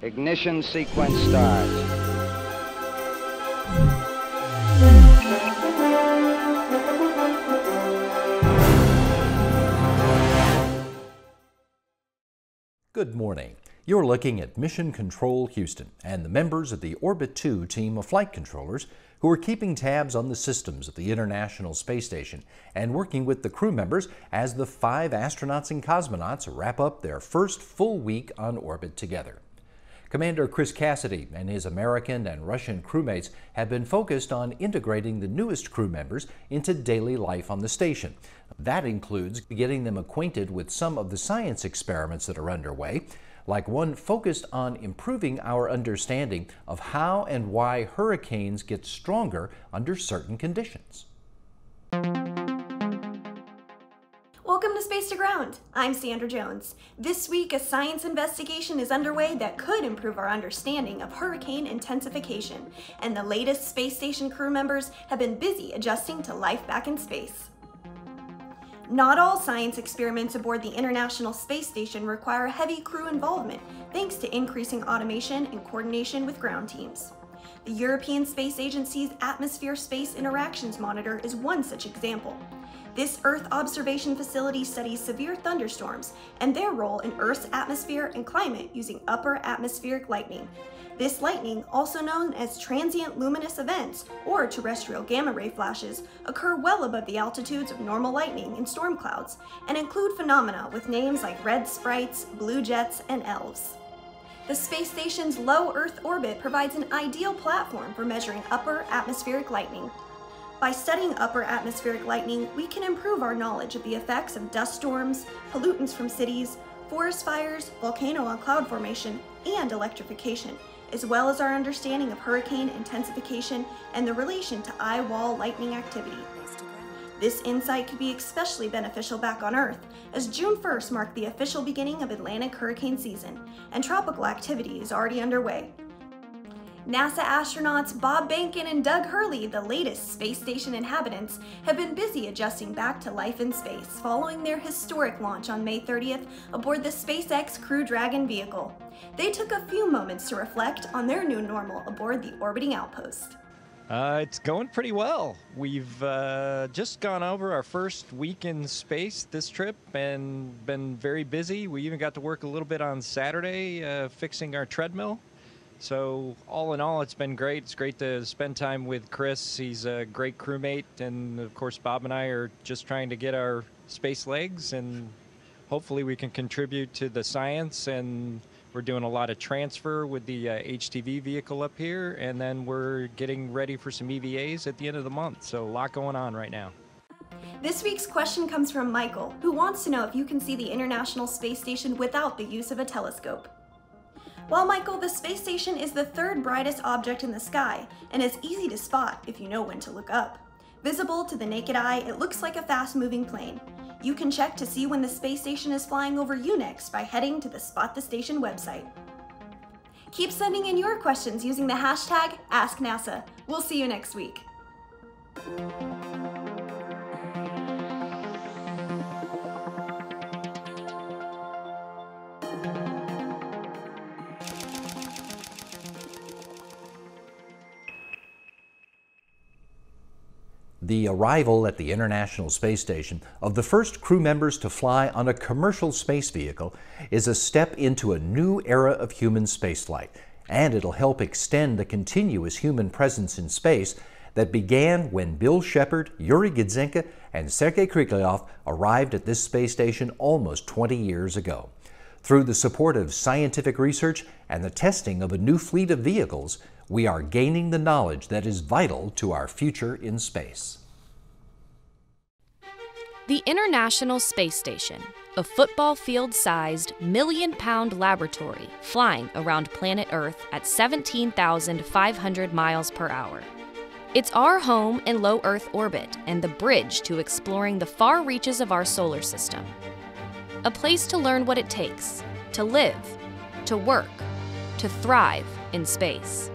Ignition sequence starts. Good morning. You're looking at Mission Control Houston and the members of the Orbit 2 team of flight controllers who are keeping tabs on the systems of the International Space Station and working with the crew members as the 5 astronauts and cosmonauts wrap up their first full week on orbit together. Commander Chris Cassidy and his American and Russian crewmates have been focused on integrating the newest crew members into daily life on the station. That includes getting them acquainted with some of the science experiments that are underway, like one focused on improving our understanding of how and why hurricanes get stronger under certain conditions. Welcome to Space to Ground. I'm Sandra Jones. This week, a science investigation is underway that could improve our understanding of hurricane intensification, and the latest space station crew members have been busy adjusting to life back in space. Not all science experiments aboard the International Space Station require heavy crew involvement, thanks to increasing automation and coordination with ground teams. The European Space Agency's Atmosphere-Space Interactions Monitor is one such example. This Earth observation facility studies severe thunderstorms and their role in Earth's atmosphere and climate using upper atmospheric lightning. This lightning, also known as transient luminous events or terrestrial gamma ray flashes, occur well above the altitudes of normal lightning in storm clouds and include phenomena with names like red sprites, blue jets, and elves. The space station's low Earth orbit provides an ideal platform for measuring upper atmospheric lightning. By studying upper atmospheric lightning, we can improve our knowledge of the effects of dust storms, pollutants from cities, forest fires, volcano and cloud formation, and electrification, as well as our understanding of hurricane intensification and the relation to eye-wall lightning activity. This insight could be especially beneficial back on Earth, as June 1st marked the official beginning of Atlantic hurricane season, and tropical activity is already underway. NASA astronauts Bob Behnken and Doug Hurley, the latest space station inhabitants, have been busy adjusting back to life in space following their historic launch on May 30th aboard the SpaceX Crew Dragon vehicle. They took a few moments to reflect on their new normal aboard the orbiting outpost. It's going pretty well. We've just gone over our first week in space this trip and been very busy. We even got to work a little bit on Saturday fixing our treadmill. So all in all, it's been great. It's great to spend time with Chris. He's a great crewmate. And of course, Bob and I are just trying to get our space legs, and hopefully we can contribute to the science. And we're doing a lot of transfer with the HTV vehicle up here. And then we're getting ready for some EVAs at the end of the month. So a lot going on right now. This week's question comes from Michael, who wants to know if you can see the International Space Station without the use of a telescope. Well, Michael, the space station is the third brightest object in the sky and is easy to spot if you know when to look up. Visible to the naked eye, it looks like a fast-moving plane. You can check to see when the space station is flying over you next by heading to the Spot the Station website. Keep sending in your questions using the hashtag AskNASA. We'll see you next week. The arrival at the International Space Station of the first crew members to fly on a commercial space vehicle is a step into a new era of human spaceflight, and it'll help extend the continuous human presence in space that began when Bill Shepard, Yuri Gidzenka, and Sergei Kriklev arrived at this space station almost 20 years ago. Through the support of scientific research and the testing of a new fleet of vehicles, we are gaining the knowledge that is vital to our future in space. The International Space Station, a football field-sized, million-pound laboratory flying around planet Earth at 17,500 miles per hour. It's our home in low Earth orbit and the bridge to exploring the far reaches of our solar system. A place to learn what it takes to live, to work, to thrive in space.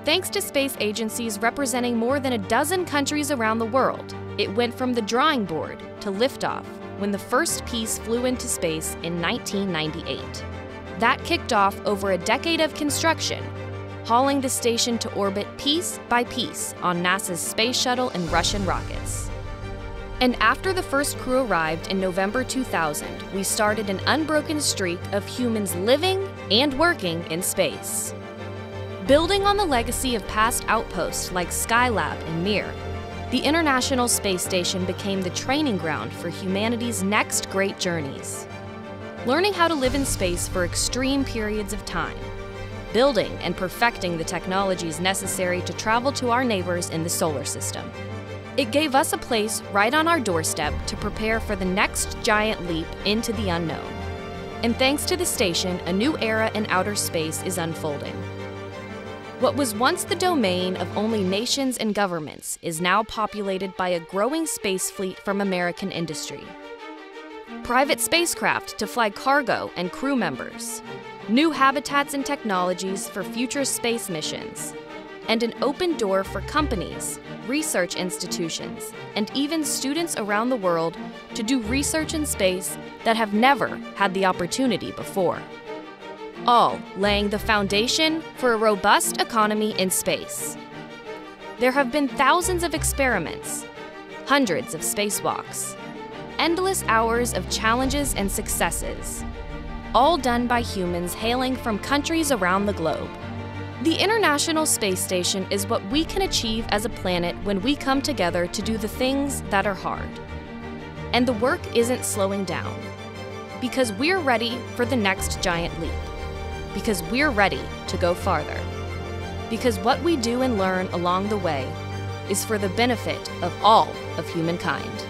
Thanks to space agencies representing more than a dozen countries around the world, it went from the drawing board to liftoff when the first piece flew into space in 1998. That kicked off over a decade of construction, hauling the station to orbit piece by piece on NASA's space shuttle and Russian rockets. And after the first crew arrived in November 2000, we started an unbroken streak of humans living and working in space. Building on the legacy of past outposts like Skylab and Mir, the International Space Station became the training ground for humanity's next great journeys. Learning how to live in space for extreme periods of time, building and perfecting the technologies necessary to travel to our neighbors in the solar system. It gave us a place right on our doorstep to prepare for the next giant leap into the unknown. And thanks to the station, a new era in outer space is unfolding. What was once the domain of only nations and governments is now populated by a growing space fleet from American industry. Private spacecraft to fly cargo and crew members, new habitats and technologies for future space missions, and an open door for companies, research institutions, and even students around the world to do research in space that have never had the opportunity before. All laying the foundation for a robust economy in space. There have been thousands of experiments, hundreds of spacewalks, endless hours of challenges and successes, all done by humans hailing from countries around the globe. The International Space Station is what we can achieve as a planet when we come together to do the things that are hard. And the work isn't slowing down, because we're ready for the next giant leap, because we're ready to go farther, because what we do and learn along the way is for the benefit of all of humankind.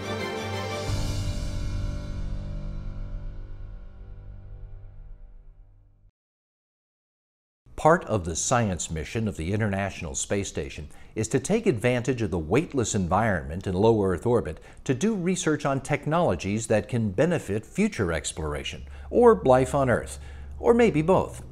Part of the science mission of the International Space Station is to take advantage of the weightless environment in low Earth orbit to do research on technologies that can benefit future exploration, or life on Earth, or maybe both.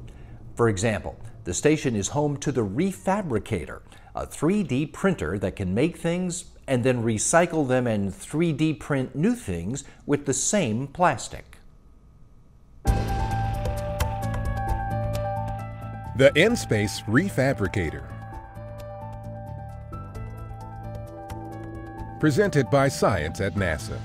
For example, the station is home to the Refabricator, a 3D printer that can make things and then recycle them and 3D print new things with the same plastic. The In-Space Refabricator. Presented by Science at NASA.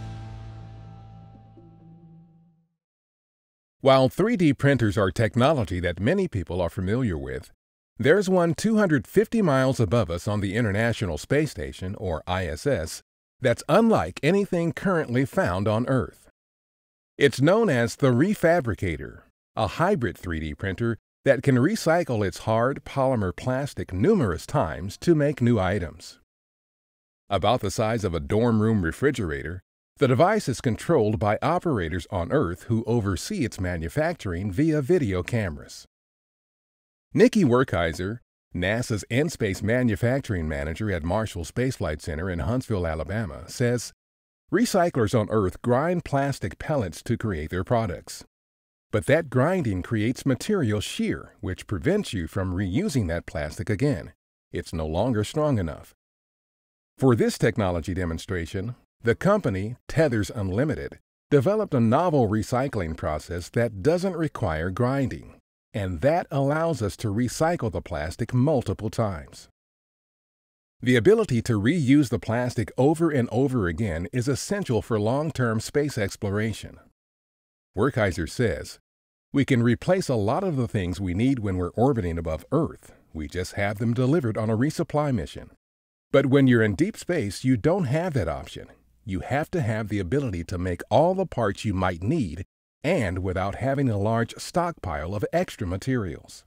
While 3D printers are technology that many people are familiar with, there's one 250 miles above us on the International Space Station, or ISS, that's unlike anything currently found on Earth. It's known as the Refabricator, a hybrid 3D printer that can recycle its hard polymer plastic numerous times to make new items. About the size of a dorm room refrigerator, the device is controlled by operators on Earth who oversee its manufacturing via video cameras. Nikki Werkheiser, NASA's In-Space Manufacturing Manager at Marshall Space Flight Center in Huntsville, Alabama, says, "Recyclers on Earth grind plastic pellets to create their products. But that grinding creates material shear, which prevents you from reusing that plastic again. It's no longer strong enough." For this technology demonstration, the company, Tethers Unlimited, developed a novel recycling process that doesn't require grinding, and that allows us to recycle the plastic multiple times. The ability to reuse the plastic over and over again is essential for long-term space exploration. Werkheiser says, "We can replace a lot of the things we need when we're orbiting above Earth. We just have them delivered on a resupply mission. But when you're in deep space, you don't have that option. You have to have the ability to make all the parts you might need, and without having a large stockpile of extra materials."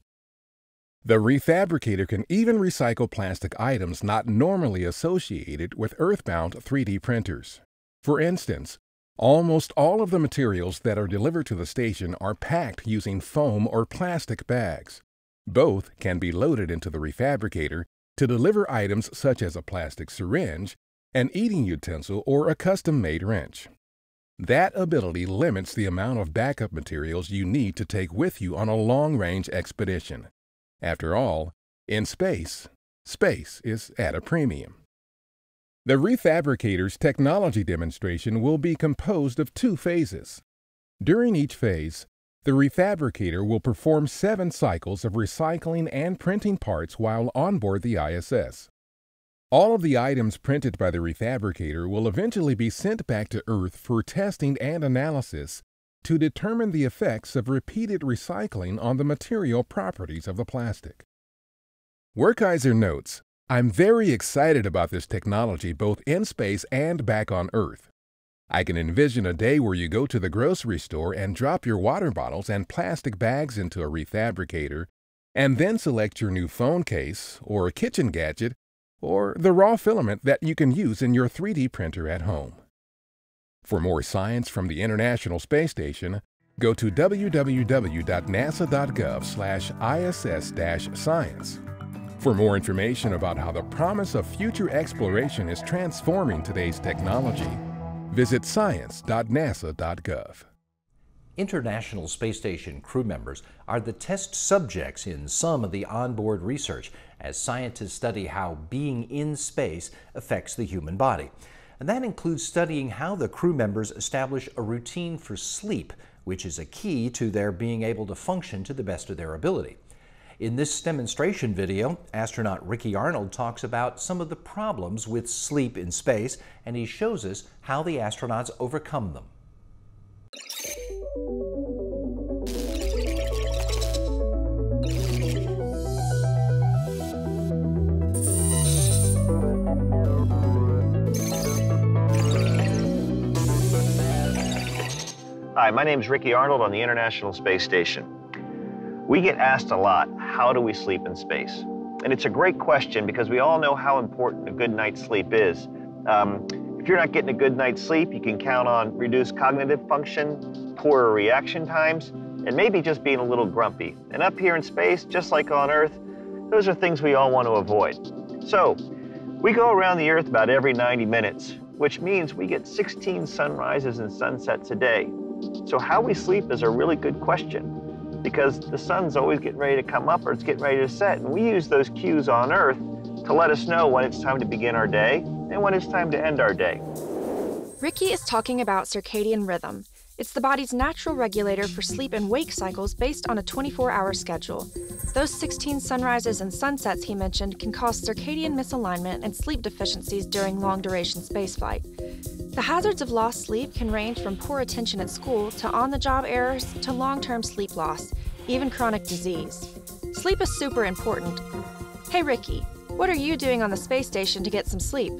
The Refabricator can even recycle plastic items not normally associated with Earthbound 3D printers. For instance, almost all of the materials that are delivered to the station are packed using foam or plastic bags. Both can be loaded into the Refabricator to deliver items such as a plastic syringe, an eating utensil, or a custom-made wrench. That ability limits the amount of backup materials you need to take with you on a long-range expedition. After all, in space, space is at a premium. The Refabricator's technology demonstration will be composed of 2 phases. During each phase, The refabricator will perform 7 cycles of recycling and printing parts while on board the ISS. All of the items printed by the refabricator will eventually be sent back to Earth for testing and analysis to determine the effects of repeated recycling on the material properties of the plastic. Werkheiser notes, "I'm very excited about this technology both in space and back on Earth. I can envision a day where you go to the grocery store and drop your water bottles and plastic bags into a refabricator, and then select your new phone case, or a kitchen gadget, or the raw filament that you can use in your 3D printer at home." For more science from the International Space Station, go to www.nasa.gov/ISS-science. For more information about how the promise of future exploration is transforming today's technology, visit science.nasa.gov. International Space Station crew members are the test subjects in some of the onboard research as scientists study how being in space affects the human body. And that includes studying how the crew members establish a routine for sleep, which is a key to their being able to function to the best of their ability. In this demonstration video, astronaut Ricky Arnold talks about some of the problems with sleep in space, and he shows us how the astronauts overcome them. Hi, my name is Ricky Arnold on the International Space Station. We get asked a lot, how do we sleep in space? And it's a great question because we all know how important a good night's sleep is. If you're not getting a good night's sleep, you can count on reduced cognitive function, poorer reaction times, and maybe just being a little grumpy. And up here in space, just like on Earth, those are things we all want to avoid. So, we go around the Earth about every 90 minutes, which means we get 16 sunrises and sunsets a day. So how we sleep is a really good question because the sun's always getting ready to come up or it's getting ready to set, and we use those cues on Earth to let us know when it's time to begin our day and when it's time to end our day. Ricky is talking about circadian rhythm. It's the body's natural regulator for sleep and wake cycles based on a 24-hour schedule. Those 16 sunrises and sunsets he mentioned can cause circadian misalignment and sleep deficiencies during long-duration spaceflight. The hazards of lost sleep can range from poor attention at school to on-the-job errors to long-term sleep loss, even chronic disease. Sleep is super important. Hey Ricky, what are you doing on the space station to get some sleep?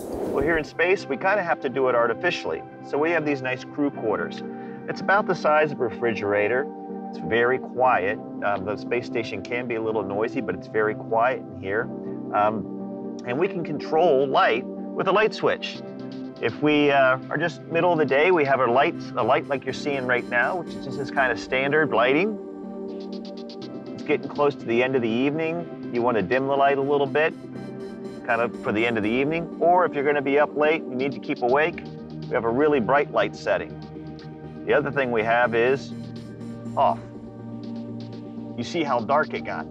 Well, here in space, we kind of have to do it artificially. So we have these nice crew quarters. It's about the size of a refrigerator. It's very quiet. The space station can be a little noisy, but it's very quiet in here. And we can control light with a light switch. If we are just middle of the day, we have a light like you're seeing right now, which is just this kind of standard lighting. It's getting close to the end of the evening. You want to dim the light a little bit, kind of for the end of the evening. Or if you're going to be up late, you need to keep awake, we have a really bright light setting. The other thing we have is off. You see how dark it got.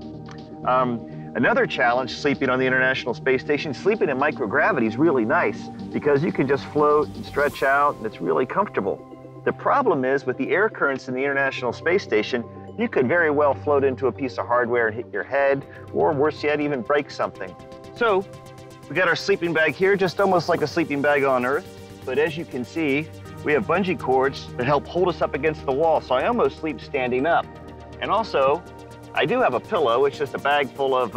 Another challenge sleeping on the International Space Station, sleeping in microgravity is really nice because you can just float and stretch out and it's really comfortable. The problem is with the air currents in the International Space Station, you could very well float into a piece of hardware and hit your head, or worse yet, even break something. So we got our sleeping bag here, just almost like a sleeping bag on Earth. But as you can see, we have bungee cords that help hold us up against the wall, so I almost sleep standing up. And also, I do have a pillow. It's just a bag full of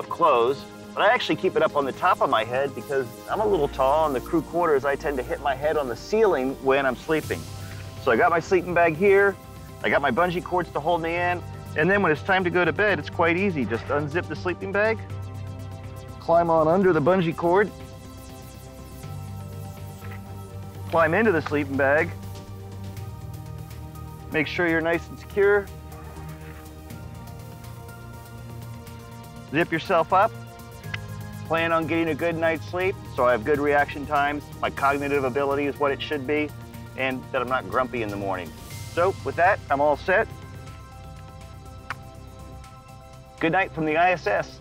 clothes, but I actually keep it up on the top of my head because I'm a little tall. In the crew quarters, I tend to hit my head on the ceiling when I'm sleeping. So I got my sleeping bag here. I got my bungee cords to hold me in. And then when it's time to go to bed, it's quite easy. Just unzip the sleeping bag, climb on under the bungee cord, climb into the sleeping bag, make sure you're nice and secure, zip yourself up, plan on getting a good night's sleep so I have good reaction times, my cognitive ability is what it should be, and that I'm not grumpy in the morning. So with that, I'm all set. Good night from the ISS.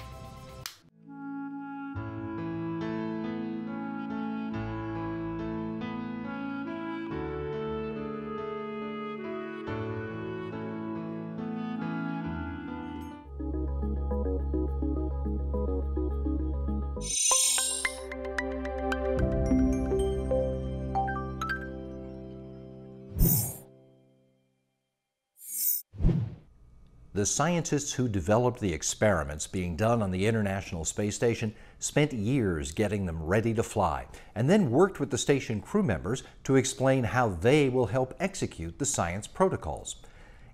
The scientists who developed the experiments being done on the International Space Station spent years getting them ready to fly, and then worked with the station crew members to explain how they will help execute the science protocols.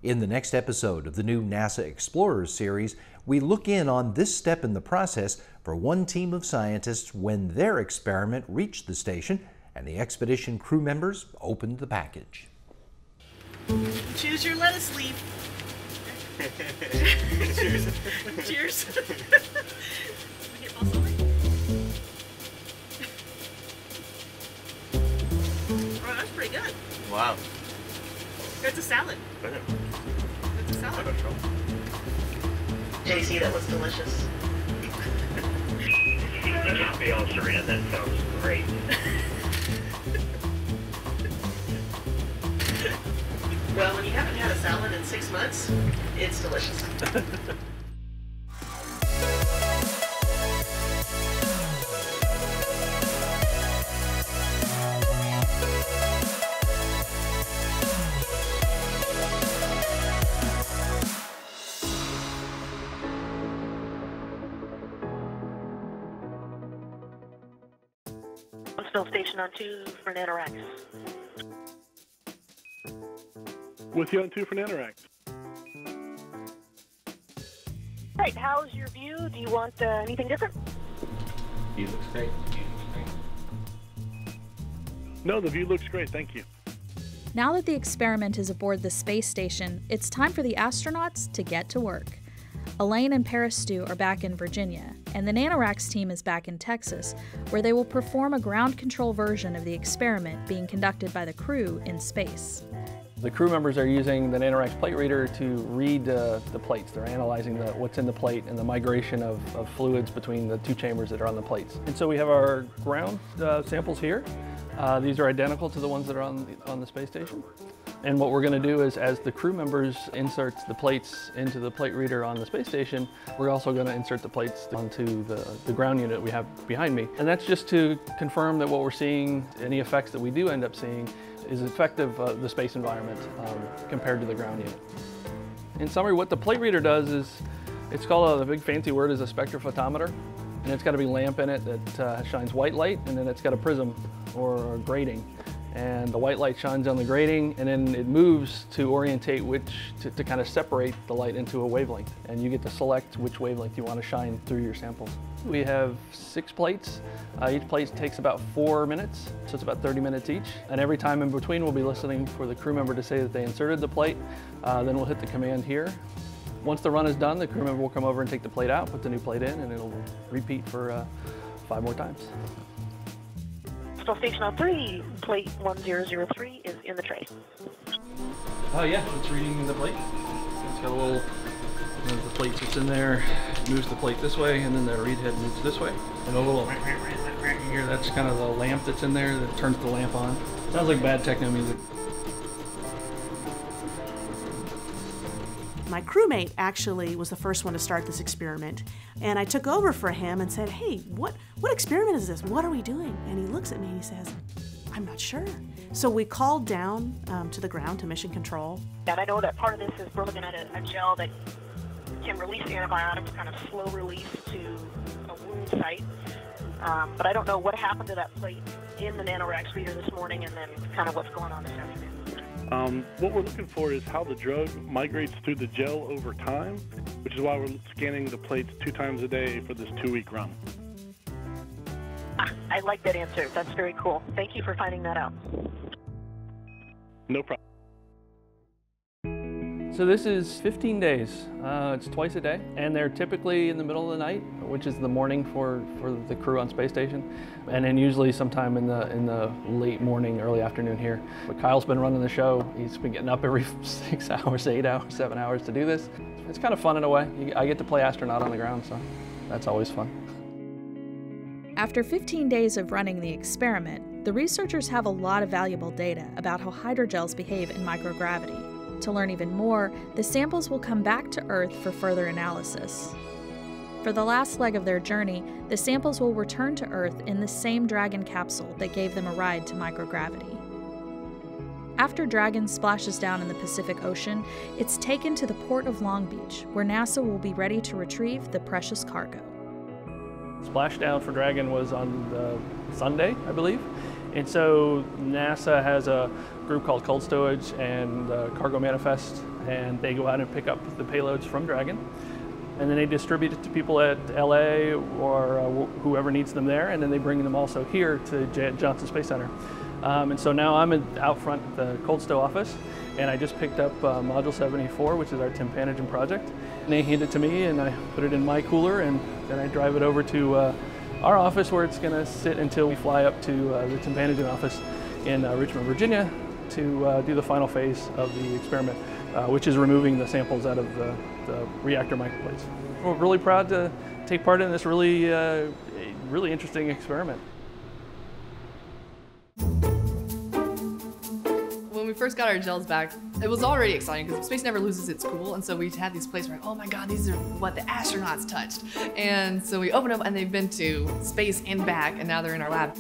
In the next episode of the new NASA Explorers series, we look in on this step in the process for one team of scientists when their experiment reached the station and the expedition crew members opened the package. Choose your lettuce leaf. Cheers. Cheers. Oh, that's pretty good. Wow. It's a salad. It's a salad. JC, that was delicious. Just be all Serena, that sounds great. Well, when you haven't had a salad in 6 months, it's delicious. Still station on 2 for Nanorox. With you on 2 for Nanorox. Right, how's your view? Do you want anything different? View looks great. No, the view looks great, thank you. Now that the experiment is aboard the space station, it's time for the astronauts to get to work. Elaine and Paris Stu are back in Virginia, and the Nanorox team is back in Texas, where they will perform a ground control version of the experiment being conducted by the crew in space. The crew members are using the Nanorox plate reader to read the plates. They're analyzing what's in the plate and the migration of fluids between the 2 chambers that are on the plates. And so we have our ground samples here. These are identical to the ones that are on the space station. And what we're going to do is, as the crew members insert the plates into the plate reader on the space station, we're also going to insert the plates onto the ground unit we have behind me. And that's just to confirm that what we're seeing, any effects that we do end up seeing, is effective the space environment compared to the ground unit. In summary, what the plate reader does is, it's called, the big fancy word is a spectrophotometer. And it's got a big lamp in it that shines white light, and then it's got a prism or a grating. And the white light shines on the grating, and then it moves to orientate to kind of separate the light into a wavelength. And you get to select which wavelength you want to shine through your samples. We have 6 plates. Each plate takes about 4 minutes, so it's about 30 minutes each. And every time in between, we'll be listening for the crew member to say that they inserted the plate. Then we'll hit the command here. Once the run is done, the crew member will come over and take the plate out, put the new plate in, and it'll repeat for 5 more times. Still station on 3, plate 1003 is in the tray. Oh yeah, it's reading the plate. It's got a little, the plate sits in there, moves the plate this way, and then the read head moves this way. And a little here, that's kind of the lamp that's in there that turns the lamp on. Sounds like bad techno music. My crewmate actually was the first one to start this experiment, and I took over for him and said, hey, what experiment is this? What are we doing? And he looks at me and he says, I'm not sure. So we called down to the ground, to mission control. And I know that part of this is we're looking at a gel that can release antibiotics, kind of slow release to a wound site. But I don't know what happened to that plate in the Nanorox reader this morning, and then kind of what's going on this afternoon. What we're looking for is how the drug migrates through the gel over time, which is why we're scanning the plates 2 times a day for this 2-week run. I like that answer. That's very cool. Thank you for finding that out. No problem. So this is 15 days. It's twice a day, and they're typically in the middle of the night, which is the morning for the crew on space station, and then usually sometime in the late morning, early afternoon here. But Kyle's been running the show. He's been getting up every 6 hours, 8 hours, 7 hours to do this. It's kind of fun in a way. I get to play astronaut on the ground, so that's always fun. After 15 days of running the experiment, the researchers have a lot of valuable data about how hydrogels behave in microgravity. To learn even more, the samples will come back to Earth for further analysis. For the last leg of their journey, the samples will return to Earth in the same Dragon capsule that gave them a ride to microgravity. After Dragon splashes down in the Pacific Ocean, it's taken to the port of Long Beach, where NASA will be ready to retrieve the precious cargo. Splashdown for Dragon was on Sunday, I believe. And so NASA has a group called Cold Stowage and Cargo Manifest, and they go out and pick up the payloads from Dragon. And then they distribute it to people at LA or whoever needs them there, and then they bring them also here to Johnson Space Center. And so now I'm out front at the Cold Stow office, and I just picked up Module 74, which is our Tympanogen project. And they hand it to me, and I put it in my cooler, and then I drive it over to our office, where it's going to sit until we fly up to the Tympanogen office in Richmond, Virginia, to do the final phase of the experiment, which is removing the samples out of the reactor microplates. We're really proud to take part in this really interesting experiment. When we first got our gels back, it was already exciting because space never loses its cool, and so we had these places where, oh my god, these are what the astronauts touched. And so we opened up and they've been to space and back, and now they're in our lab.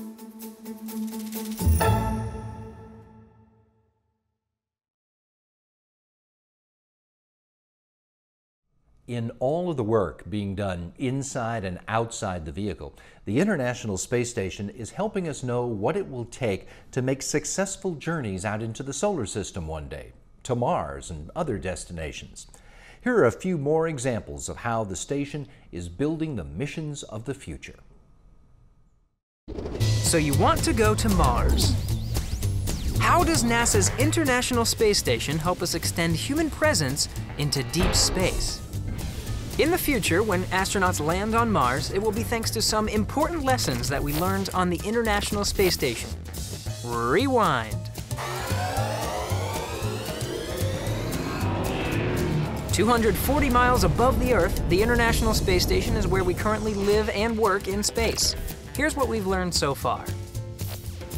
In all of the work being done inside and outside the vehicle, the International Space Station is helping us know what it will take to make successful journeys out into the solar system one day, to Mars and other destinations. Here are a few more examples of how the station is building the missions of the future. So you want to go to Mars. How does NASA's International Space Station help us extend human presence into deep space? In the future, when astronauts land on Mars, it will be thanks to some important lessons that we learned on the International Space Station. Rewind. 240 miles above the Earth, the International Space Station is where we currently live and work in space. Here's what we've learned so far.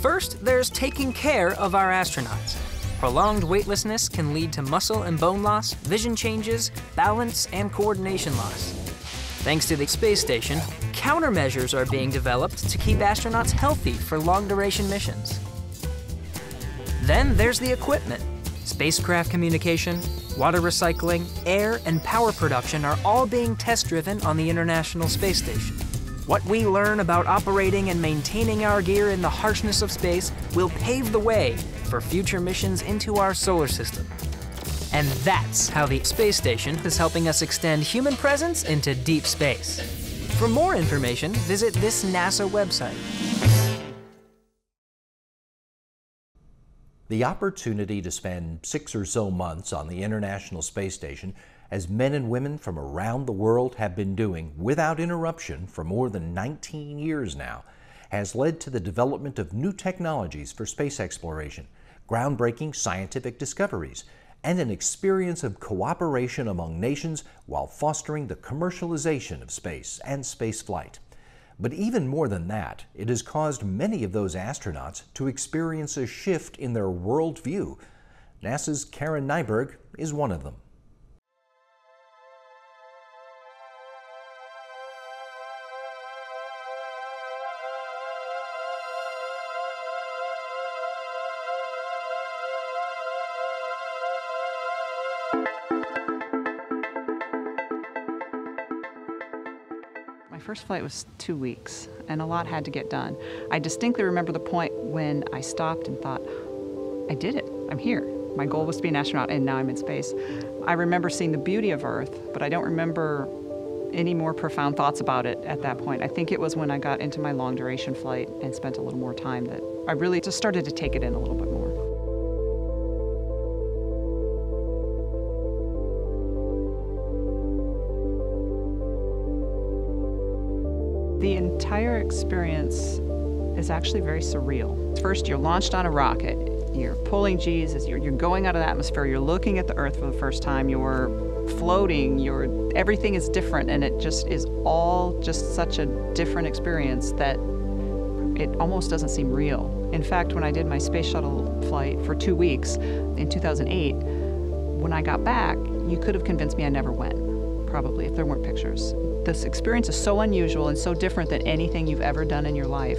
First, there's taking care of our astronauts. Prolonged weightlessness can lead to muscle and bone loss, vision changes, balance, and coordination loss. Thanks to the space station, countermeasures are being developed to keep astronauts healthy for long-duration missions. Then there's the equipment. Spacecraft communication, water recycling, air, and power production are all being test-driven on the International Space Station. What we learn about operating and maintaining our gear in the harshness of space will pave the way for future missions into our solar system. And that's how the space station is helping us extend human presence into deep space. For more information, visit this NASA website. The opportunity to spend 6 or so months on the International Space Station, as men and women from around the world have been doing without interruption for more than 19 years now, has led to the development of new technologies for space exploration, groundbreaking scientific discoveries, and an experience of cooperation among nations while fostering the commercialization of space and spaceflight. But even more than that, it has caused many of those astronauts to experience a shift in their worldview. NASA's Karen Nyberg is one of them. My first flight was 2 weeks, and a lot had to get done. I distinctly remember the point when I stopped and thought, I did it, I'm here. My goal was to be an astronaut, and now I'm in space. I remember seeing the beauty of Earth, but I don't remember any more profound thoughts about it at that point. I think it was when I got into my long-duration flight and spent a little more time that I really just started to take it in a little bit more. The entire experience is actually very surreal. First, you're launched on a rocket. You're pulling G's as you're going out of the atmosphere. You're looking at the Earth for the first time. You're floating. Everything is different, and it just is all just such a different experience that it almost doesn't seem real. In fact, when I did my space shuttle flight for 2 weeks in 2008, when I got back, you could have convinced me I never went, probably, if there weren't pictures. This experience is so unusual and so different than anything you've ever done in your life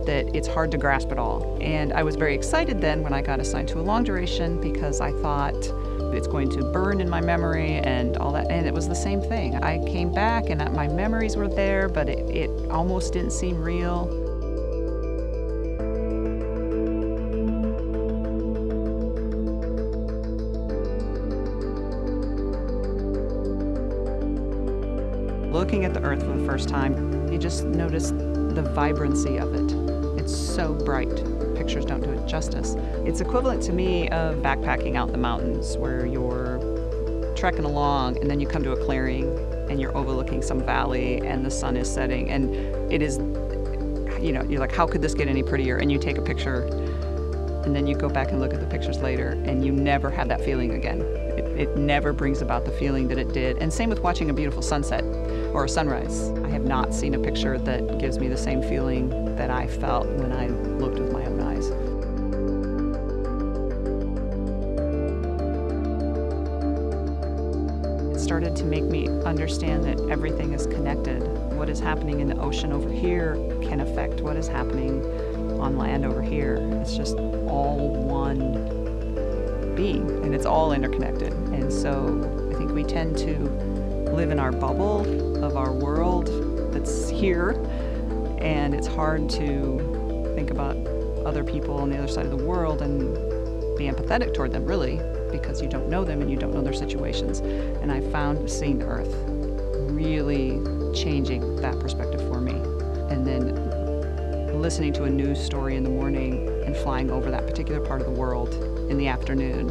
that it's hard to grasp it all. And I was very excited then when I got assigned to a long duration because I thought it's going to burn in my memory and all that. And it was the same thing. I came back and my memories were there, but it almost didn't seem real. Looking at the Earth for the first time, you just notice the vibrancy of it. It's so bright. Pictures don't do it justice. It's equivalent to me of backpacking out in the mountains where you're trekking along and then you come to a clearing and you're overlooking some valley and the sun is setting and it is, you know, you're like, how could this get any prettier? And you take a picture and then you go back and look at the pictures later and you never have that feeling again. It never brings about the feeling that it did. And same with watching a beautiful sunset or a sunrise. I have not seen a picture that gives me the same feeling that I felt when I looked with my own eyes. It started to make me understand that everything is connected. What is happening in the ocean over here can affect what is happening on land over here. It's just all one being, and it's all interconnected. And so I think we tend to live in our bubble of our world that's here, and it's hard to think about other people on the other side of the world and be empathetic toward them, really, because you don't know them and you don't know their situations. And I found seeing the Earth really changing that perspective for me. And then listening to a news story in the morning and flying over that particular part of the world in the afternoon,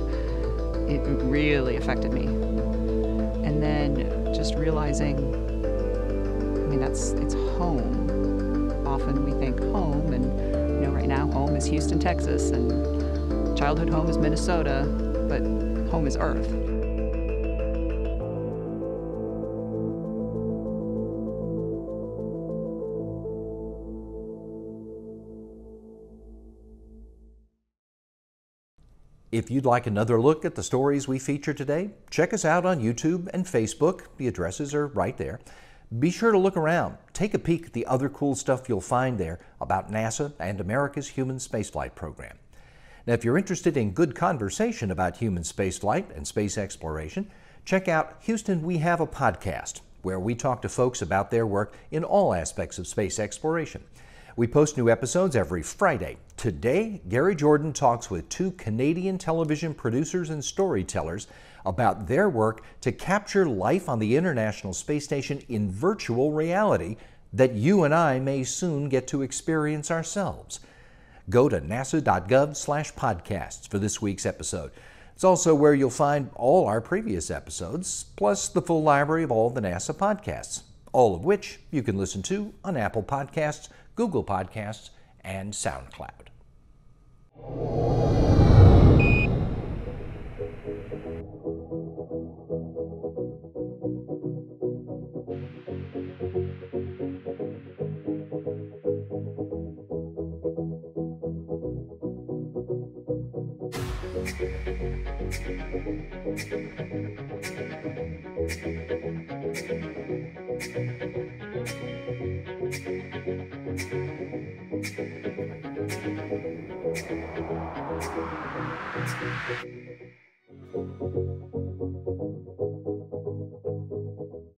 it really affected me. And then just realizing, I mean, it's home. Often we think home, and you know, right now home is Houston, Texas, and childhood home is Minnesota, but home is Earth. If you'd like another look at the stories we feature today, check us out on YouTube and Facebook. The addresses are right there. Be sure to look around. Take a peek at the other cool stuff you'll find there about NASA and America's human spaceflight program. Now, if you're interested in good conversation about human spaceflight and space exploration, check out Houston, We Have a Podcast, where we talk to folks about their work in all aspects of space exploration. We post new episodes every Friday. Today, Gary Jordan talks with two Canadian television producers and storytellers about their work to capture life on the International Space Station in virtual reality that you and I may soon get to experience ourselves. Go to nasa.gov/podcasts for this week's episode. It's also where you'll find all our previous episodes, plus the full library of all the NASA podcasts, all of which you can listen to on Apple Podcasts, Google Podcasts, and SoundCloud.